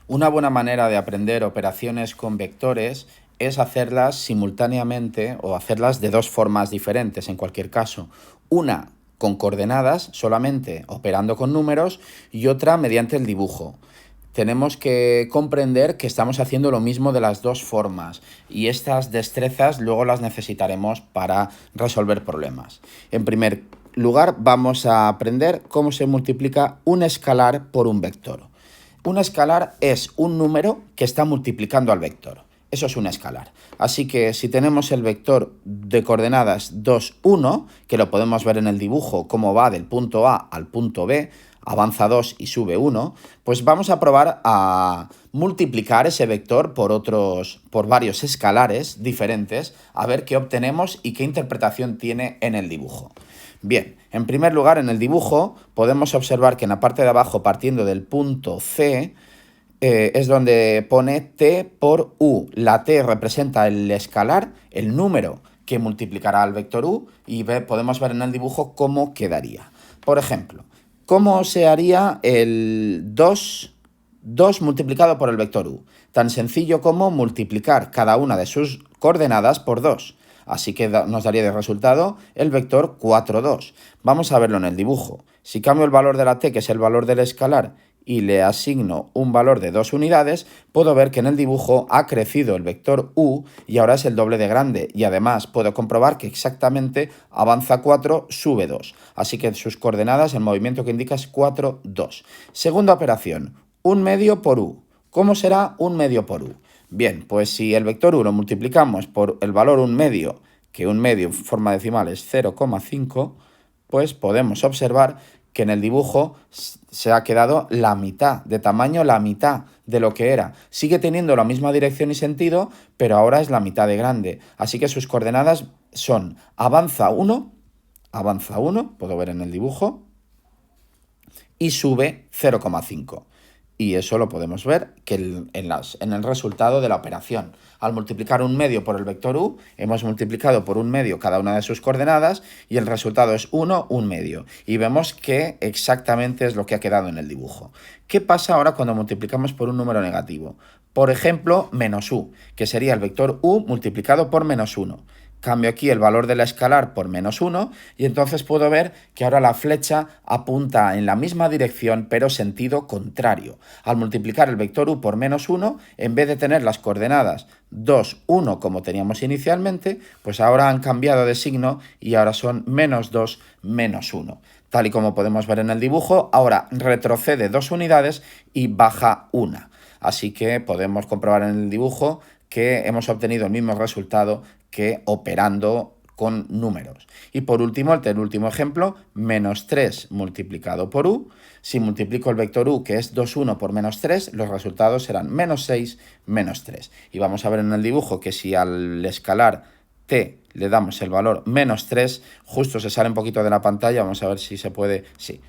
Una buena manera de aprender operaciones con vectores es hacerlas simultáneamente o hacerlas de dos formas diferentes en cualquier caso. Una con coordenadas solamente operando con números y otra mediante el dibujo. Tenemos que comprender que estamos haciendo lo mismo de las dos formas y estas destrezas luego las necesitaremos para resolver problemas. En primer lugar, vamos a aprender cómo se multiplica un escalar por un vector. Un escalar es un número que está multiplicando al vector. Eso es un escalar. Así que si tenemos el vector de coordenadas 2, 1, que lo podemos ver en el dibujo, cómo va del punto A al punto B, avanza 2 y sube 1, pues vamos a probar a multiplicar ese vector por varios escalares diferentes, a ver qué obtenemos y qué interpretación tiene en el dibujo. Bien, en primer lugar, en el dibujo podemos observar que en la parte de abajo, partiendo del punto C, es donde pone t por u. La t representa el escalar, el número que multiplicará al vector u, y podemos ver en el dibujo cómo quedaría. Por ejemplo, ¿cómo se haría el 2 multiplicado por el vector u? Tan sencillo como multiplicar cada una de sus coordenadas por 2. Así que nos daría de resultado el vector 4, 2. Vamos a verlo en el dibujo. Si cambio el valor de la t, que es el valor del escalar, y le asigno un valor de 2 unidades, puedo ver que en el dibujo ha crecido el vector u y ahora es el doble de grande. Y además puedo comprobar que exactamente avanza 4, sube 2. Así que sus coordenadas, el movimiento que indica es 4, 2. Segunda operación, 1 medio por u. ¿Cómo será 1 medio por u? Bien, pues si el vector u lo multiplicamos por el valor 1 medio, que 1 medio en forma decimal es 0,5, pues podemos observar que en el dibujo se ha quedado la mitad, de tamaño la mitad de lo que era. Sigue teniendo la misma dirección y sentido, pero ahora es la mitad de grande. Así que sus coordenadas son avanza 1, puedo ver en el dibujo, y sube 0,5. Y eso lo podemos ver que en el resultado de la operación. Al multiplicar 1 medio por el vector u, hemos multiplicado por 1 medio cada una de sus coordenadas y el resultado es 1, 1 medio. Y vemos que exactamente es lo que ha quedado en el dibujo. ¿Qué pasa ahora cuando multiplicamos por un número negativo? Por ejemplo, menos u, que sería el vector u multiplicado por menos 1. Cambio aquí el valor de la escalar por menos 1 y entonces puedo ver que ahora la flecha apunta en la misma dirección pero sentido contrario. Al multiplicar el vector u por menos 1, en vez de tener las coordenadas 2, 1 como teníamos inicialmente, pues ahora han cambiado de signo y ahora son menos 2, menos 1. Tal y como podemos ver en el dibujo, ahora retrocede 2 unidades y baja 1. Así que podemos comprobar en el dibujo que hemos obtenido el mismo resultado que operando con números. Y por último, el último ejemplo, menos 3 multiplicado por u. Si multiplico el vector u, que es 2, 1 por menos 3, los resultados serán menos 6, menos 3. Y vamos a ver en el dibujo que si al escalar t le damos el valor menos 3, justo se sale un poquito de la pantalla, vamos a ver si se puede, sí,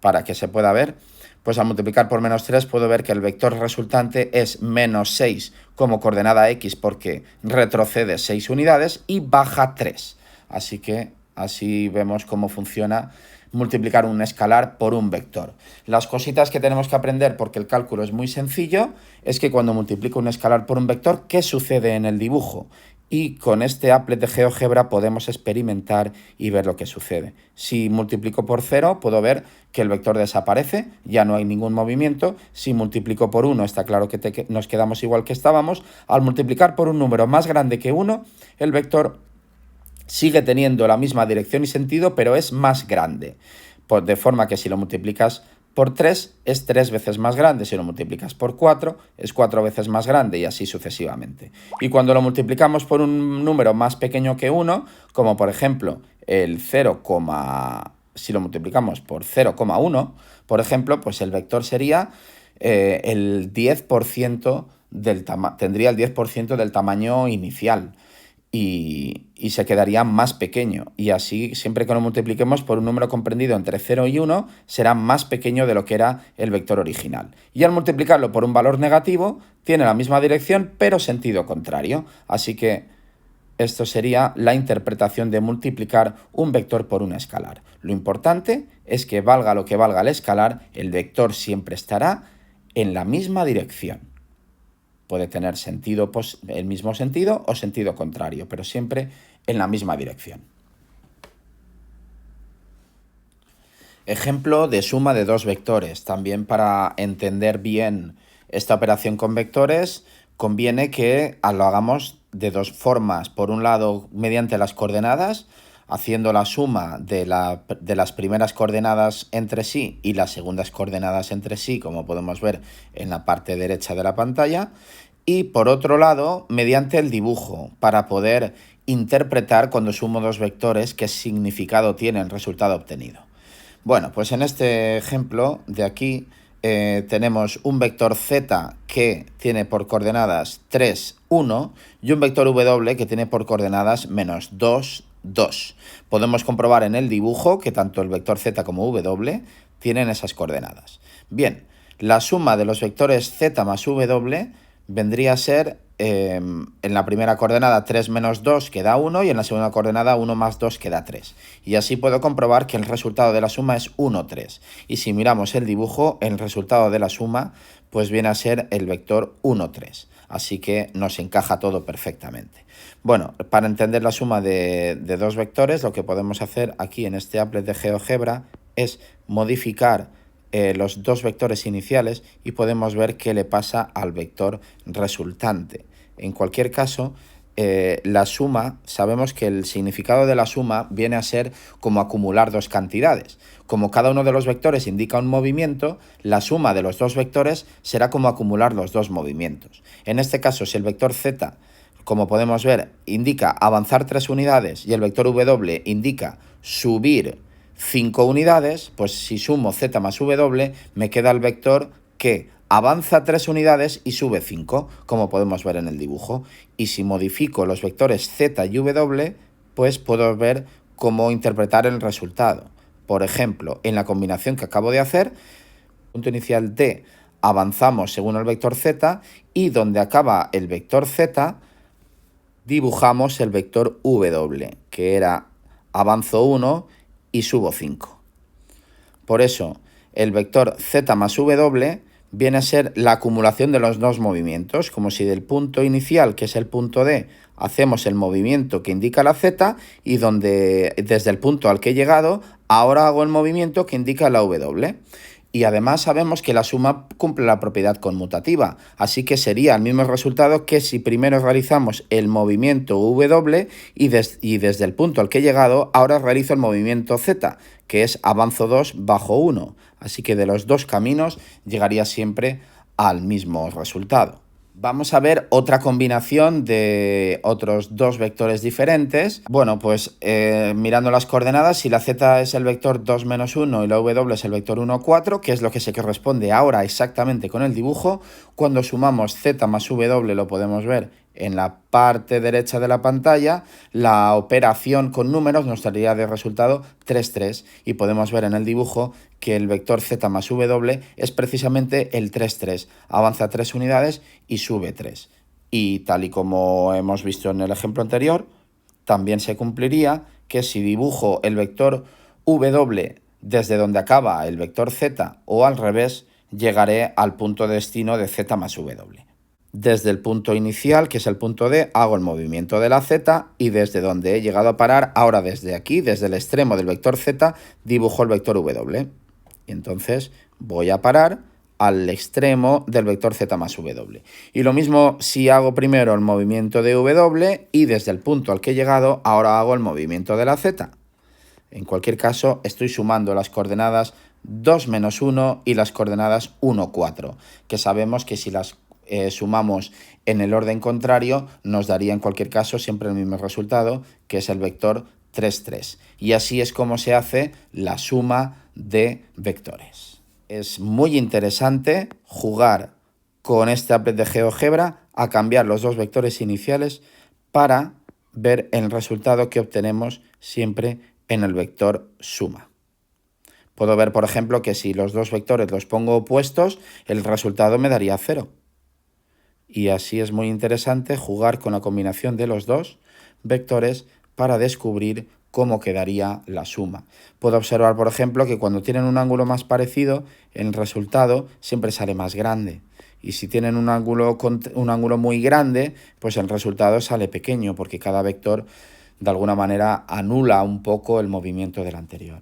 para que se pueda ver, pues al multiplicar por menos 3 puedo ver que el vector resultante es menos 6 como coordenada x porque retrocede 6 unidades y baja 3. Así que así vemos cómo funciona multiplicar un escalar por un vector. Las cositas que tenemos que aprender, porque el cálculo es muy sencillo, es que cuando multiplico un escalar por un vector, ¿qué sucede en el dibujo? Y con este applet de GeoGebra podemos experimentar y ver lo que sucede. Si multiplico por 0, puedo ver que el vector desaparece, ya no hay ningún movimiento. Si multiplico por 1, está claro que nos quedamos igual que estábamos. Al multiplicar por un número más grande que 1, el vector sigue teniendo la misma dirección y sentido, pero es más grande. De forma que si lo multiplicas por 3 es 3 veces más grande, si lo multiplicas por 4 es 4 veces más grande y así sucesivamente. Y cuando lo multiplicamos por un número más pequeño que 1, como por ejemplo el 0, si lo multiplicamos por 0,1, por ejemplo, pues el vector sería el 10% tendría el 10% del tamaño inicial. Y se quedaría más pequeño. Y así, siempre que lo multipliquemos por un número comprendido entre 0 y 1, será más pequeño de lo que era el vector original. Y al multiplicarlo por un valor negativo, tiene la misma dirección, pero sentido contrario. Así que esto sería la interpretación de multiplicar un vector por un escalar. Lo importante es que valga lo que valga el escalar, el vector siempre estará en la misma dirección. Puede tener el mismo sentido o sentido contrario, pero siempre en la misma dirección. Ejemplo de suma de dos vectores. También para entender bien esta operación con vectores, conviene que lo hagamos de dos formas. Por un lado, mediante las coordenadas, haciendo la suma de las primeras coordenadas entre sí y las segundas coordenadas entre sí, como podemos ver en la parte derecha de la pantalla. Y por otro lado, mediante el dibujo, para poder interpretar cuando sumo dos vectores qué significado tiene el resultado obtenido. Bueno, pues en este ejemplo de aquí tenemos un vector z que tiene por coordenadas 3, 1 y un vector w que tiene por coordenadas -2, 2. Podemos comprobar en el dibujo que tanto el vector z como w tienen esas coordenadas. Bien, la suma de los vectores z más w vendría a ser en la primera coordenada 3 menos 2 que da 1 y en la segunda coordenada 1 más 2 que da 3. Y así puedo comprobar que el resultado de la suma es 1, 3. Y si miramos el dibujo, el resultado de la suma pues viene a ser el vector 1, 3. Así que nos encaja todo perfectamente. Bueno, para entender la suma de dos vectores, lo que podemos hacer aquí en este applet de GeoGebra es modificar los dos vectores iniciales y podemos ver qué le pasa al vector resultante. En cualquier caso, la suma, sabemos que el significado de la suma viene a ser como acumular dos cantidades. Como cada uno de los vectores indica un movimiento, la suma de los dos vectores será como acumular los dos movimientos. En este caso, si el vector z, como podemos ver, indica avanzar 3 unidades y el vector w indica subir 5 unidades, pues si sumo z más w, me queda el vector que avanza 3 unidades y sube 5, como podemos ver en el dibujo. Y si modifico los vectores z y w, pues puedo ver cómo interpretar el resultado. Por ejemplo, en la combinación que acabo de hacer, punto inicial d, avanzamos según el vector z y donde acaba el vector z, dibujamos el vector w, que era avanzo 1 y subo 5. Por eso, el vector z más w viene a ser la acumulación de los dos movimientos, como si del punto inicial, que es el punto D, hacemos el movimiento que indica la z y desde el punto al que he llegado, ahora hago el movimiento que indica la w. Y además sabemos que la suma cumple la propiedad conmutativa, así que sería el mismo resultado que si primero realizamos el movimiento w y desde el punto al que he llegado, ahora realizo el movimiento z, que es avanzo 2 bajo 1. Así que de los dos caminos llegaría siempre al mismo resultado. Vamos a ver otra combinación de otros dos vectores diferentes. Bueno, pues mirando las coordenadas, si la z es el vector 2, menos 1 y la w es el vector 1, 4, que es lo que se corresponde ahora exactamente con el dibujo, cuando sumamos z más w lo podemos ver en la parte derecha de la pantalla, la operación con números nos daría de resultado 3, 3 y podemos ver en el dibujo que el vector z más w es precisamente el 3, 3. Avanza 3 unidades y sube 3. Y tal y como hemos visto en el ejemplo anterior, también se cumpliría que si dibujo el vector w desde donde acaba el vector z o al revés, llegaré al punto de destino de z más w. Desde el punto inicial, que es el punto D, hago el movimiento de la z y desde donde he llegado a parar, ahora desde aquí, desde el extremo del vector z, dibujo el vector w. Y entonces voy a parar al extremo del vector z más w. Y lo mismo si hago primero el movimiento de w y desde el punto al que he llegado, ahora hago el movimiento de la z. En cualquier caso, estoy sumando las coordenadas 2, menos 1 y las coordenadas 1, 4, que sabemos que si las sumamos en el orden contrario, nos daría en cualquier caso siempre el mismo resultado, que es el vector 3, 3. Y así es como se hace la suma de vectores. Es muy interesante jugar con este applet de GeoGebra a cambiar los dos vectores iniciales para ver el resultado que obtenemos siempre en el vector suma. Puedo ver, por ejemplo, que si los dos vectores los pongo opuestos, el resultado me daría 0. Y así es muy interesante jugar con la combinación de los dos vectores para descubrir cómo quedaría la suma. Puedo observar, por ejemplo, que cuando tienen un ángulo más parecido, el resultado siempre sale más grande. Y si tienen un ángulo muy grande, pues el resultado sale pequeño, porque cada vector de alguna manera anula un poco el movimiento del anterior.